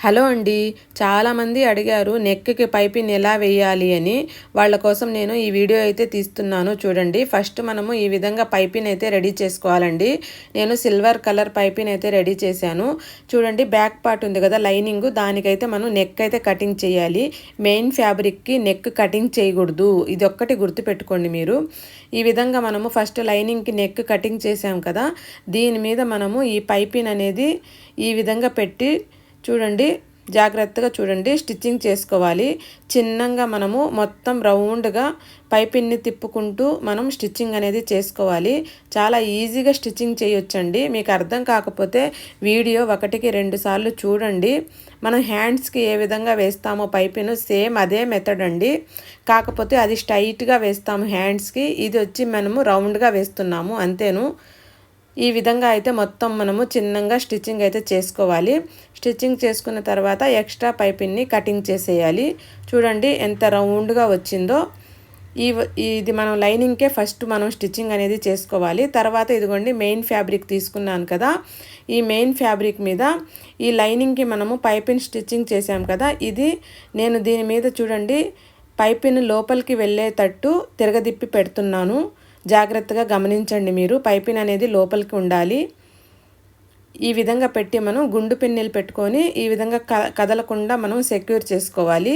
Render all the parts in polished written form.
Hello అండి. చాలామంది అడిగారు నెక్కి పైపింగ్ ఎలా వేయాలి అని. వాళ్ళ కోసం నేను ఈ వీడియో అయితే తీస్తున్నాను చూడండి. ఫస్ట్ మనము ఈ విధంగా పైపింగ్ అయితే రెడీ చేసుకోవాలండి. నేను సిల్వర్ కలర్ పైపింగ్ అయితే రెడీ చేశాను. చూడండి, బ్యాక్ పార్ట్ ఉంది కదా లైనింగ్, దానికైతే మనం నెక్ అయితే కటింగ్ చేయాలి. మెయిన్ ఫ్యాబ్రిక్కి నెక్ కటింగ్ చేయకూడదు, ఇది ఒక్కటి గుర్తుపెట్టుకోండి మీరు. ఈ విధంగా మనము ఫస్ట్ లైనింగ్కి నెక్ కటింగ్ చేసాం కదా, దీని మీద మనము ఈ పైపింగ్ అనేది ఈ విధంగా పెట్టి చూడండి, జాగ్రత్తగా చూడండి, స్టిచ్చింగ్ చేసుకోవాలి. చిన్నగా మనము మొత్తం రౌండ్గా పైపిన్ని తిప్పుకుంటూ మనం స్టిచ్చింగ్ అనేది చేసుకోవాలి. చాలా ఈజీగా స్టిచ్చింగ్ చేయొచ్చండి. మీకు అర్థం కాకపోతే వీడియో 1-2 సార్లు చూడండి. మనం హ్యాండ్స్కి ఏ విధంగా వేస్తామో పైపిన్ సేమ్ అదే మెథడ్ అండి. కాకపోతే అది స్ట్రైట్గా వేస్తాము హ్యాండ్స్కి, ఇది వచ్చి మనము రౌండ్గా వేస్తున్నాము అంతేను. ఈ విధంగా అయితే మొత్తం మనము చిన్నగా స్టిచ్చింగ్ అయితే చేసుకోవాలి. స్టిచ్చింగ్ చేసుకున్న తర్వాత ఎక్స్ట్రా పైపింగ్ని కటింగ్ చేసేయాలి. చూడండి ఎంత రౌండ్గా వచ్చిందో. ఇది మనం లైనింగ్కే ఫస్ట్ మనం స్టిచ్చింగ్ అనేది చేసుకోవాలి. తర్వాత ఇదిగోండి మెయిన్ ఫ్యాబ్రిక్ తీసుకున్నాను కదా, ఈ మెయిన్ ఫ్యాబ్రిక్ మీద ఈ లైనింగ్కి మనము పైపింగ్ స్టిచ్చింగ్ చేసాం కదా, ఇది నేను దీని మీద చూడండి పైపింగ్ లోపలికి వెళ్ళేటట్టు తిరగదిప్పి పెడుతున్నాను. జాగ్రత్తగా గమనించండి మీరు, పైపింగ్ అనేది లోపలికి ఉండాలి. ఈ విధంగా పెట్టి మనం గుండు పిన్నులు పెట్టుకొని ఈ విధంగా కదలకుండా మనం సెక్యూర్ చేసుకోవాలి.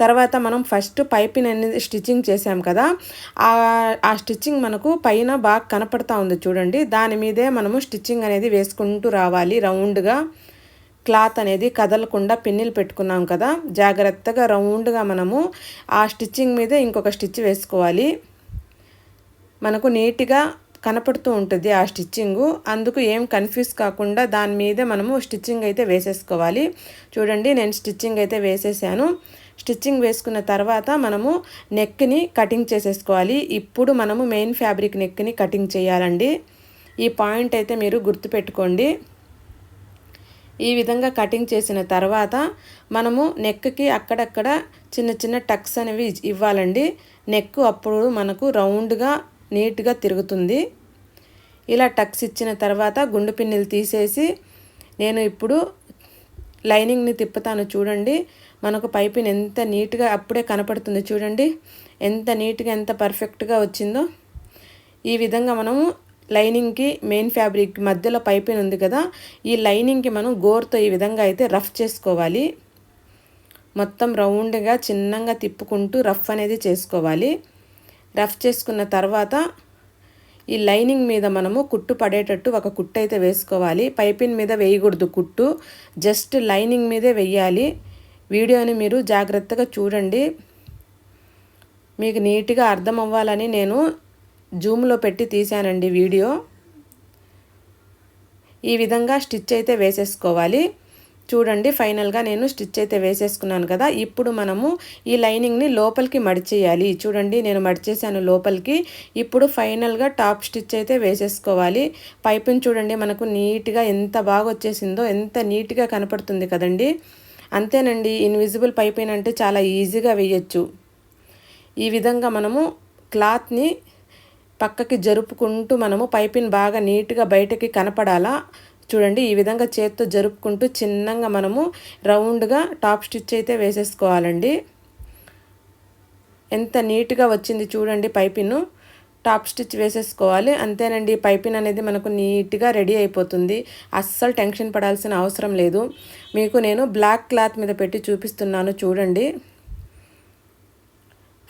తర్వాత మనం ఫస్ట్ పైపింగ్ అనేది స్టిచ్చింగ్ చేసాం కదా, ఆ స్టిచ్చింగ్ మనకు పైన బాగా కనపడతా ఉంది చూడండి, దాని మీదే మనము స్టిచ్చింగ్ అనేది వేసుకుంటూ రావాలి. రౌండ్గా క్లాత్ అనేది కదలకుండా పిన్నులు పెట్టుకున్నాం కదా, జాగ్రత్తగా రౌండ్గా మనము ఆ స్టిచ్చింగ్ మీద ఇంకొక స్టిచ్ వేసుకోవాలి. మనకు నీట్గా కనపడుతూ ఉంటుంది ఆ స్టిచ్చింగు, అందుకు ఏం కన్ఫ్యూజ్ కాకుండా దాని మీద మనము స్టిచ్చింగ్ అయితే వేసేసుకోవాలి. చూడండి, నేను స్టిచ్చింగ్ అయితే వేసేసాను. స్టిచ్చింగ్ వేసుకున్న తర్వాత మనము నెక్ని కటింగ్ చేసేసుకోవాలి. ఇప్పుడు మనము మెయిన్ ఫ్యాబ్రిక్ నెక్ని కటింగ్ చేయాలండి. ఈ పాయింట్ అయితే మీరు గుర్తుపెట్టుకోండి. ఈ విధంగా కటింగ్ చేసిన తర్వాత మనము నెక్కి అక్కడక్కడ చిన్న చిన్న టక్స్ అనేవి ఇవ్వాలండి. నెక్ అప్పుడు మనకు రౌండ్గా నీట్గా తిరుగుతుంది. ఇలా టక్స్ ఇచ్చిన తర్వాత గుండు పిన్నులు తీసేసి నేను ఇప్పుడు లైనింగ్ని తిప్పుతాను. చూడండి, మనకు పైపింగ్ ఎంత నీట్గా అప్పుడే కనపడుతుంది. చూడండి ఎంత నీట్గా ఎంత పర్ఫెక్ట్గా వచ్చిందో. ఈ విధంగా మనము లైనింగ్కి మెయిన్ ఫ్యాబ్రిక్ మధ్యలో పైపింగ్ ఉంది కదా, ఈ లైనింగ్కి మనం గోర్తో ఈ విధంగా అయితే రఫ్ చేసుకోవాలి. మొత్తం రౌండ్గా చిన్నగా తిప్పుకుంటూ రఫ్ అనేది చేసుకోవాలి. రఫ్ చేసుకున్న తర్వాత ఈ లైనింగ్ మీద మనము కుట్టు పడేటట్టు ఒక కుట్టు అయితే వేసుకోవాలి. పైపింగ్ మీద వేయకూడదు కుట్టు, జస్ట్ లైనింగ్ మీదే వేయాలి. వీడియోని మీరు జాగ్రత్తగా చూడండి, మీకు నీట్గా అర్థం అవ్వాలని నేను జూమ్లో పెట్టి తీశానండి వీడియో. ఈ విధంగా స్టిచ్ అయితే వేసేసుకోవాలి. చూడండి, ఫైనల్గా నేను స్టిచ్ అయితే వేసేసుకున్నాను కదా. ఇప్పుడు మనము ఈ లైనింగ్ని లోపలికి మడిచేయాలి. చూడండి, నేను మడిచేసాను లోపలికి. ఇప్పుడు ఫైనల్గా టాప్ స్టిచ్ అయితే వేసేసుకోవాలి. పైపింగ్ చూడండి మనకు నీట్గా ఎంత బాగా వచ్చేసిందో, ఎంత నీట్గా కనపడుతుంది కదండి. అంతేనండి, ఇన్విజిబుల్ పైపింగ్ అంటే చాలా ఈజీగా వేయచ్చు. ఈ విధంగా మనము క్లాత్ని పక్కకి జరుపుకుంటూ మనము పైపింగ్ బాగా నీట్గా బయటకి కనపడాలా. చూడండి, ఈ విధంగా చేత్తో జరుపుకుంటూ చిన్నగా మనము రౌండ్గా టాప్ స్టిచ్ అయితే వేసేసుకోవాలండి. ఎంత నీట్గా వచ్చింది చూడండి పైపింగ్. టాప్ స్టిచ్ వేసేసుకోవాలి. అంతేనండి, పైపింగ్ అనేది మనకు నీట్గా రెడీ అయిపోతుంది. అస్సలు టెన్షన్ పడాల్సిన అవసరం లేదు. మీకు నేను బ్లాక్ క్లాత్ మీద పెట్టి చూపిస్తున్నాను చూడండి.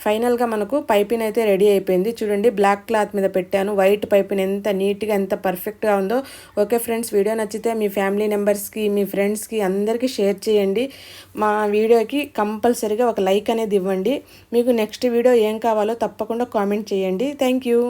ఫైనల్గా మనకు పైపింగ్ అయితే రెడీ అయిపోయింది. చూడండి, బ్లాక్ క్లాత్ మీద పెట్టాను. వైట్ పైపింగ్ ఎంత నీట్గా ఎంత పర్ఫెక్ట్గా ఉందో. ఓకే ఫ్రెండ్స్, వీడియో నచ్చితే మీ ఫ్యామిలీ మెంబర్స్కి మీ ఫ్రెండ్స్కి అందరికీ షేర్ చేయండి. మా వీడియోకి కంపల్సరీగా ఒక లైక్ అనేది ఇవ్వండి. మీకు నెక్స్ట్ వీడియో ఏం కావాలో తప్పకుండా కామెంట్ చేయండి. Thank you.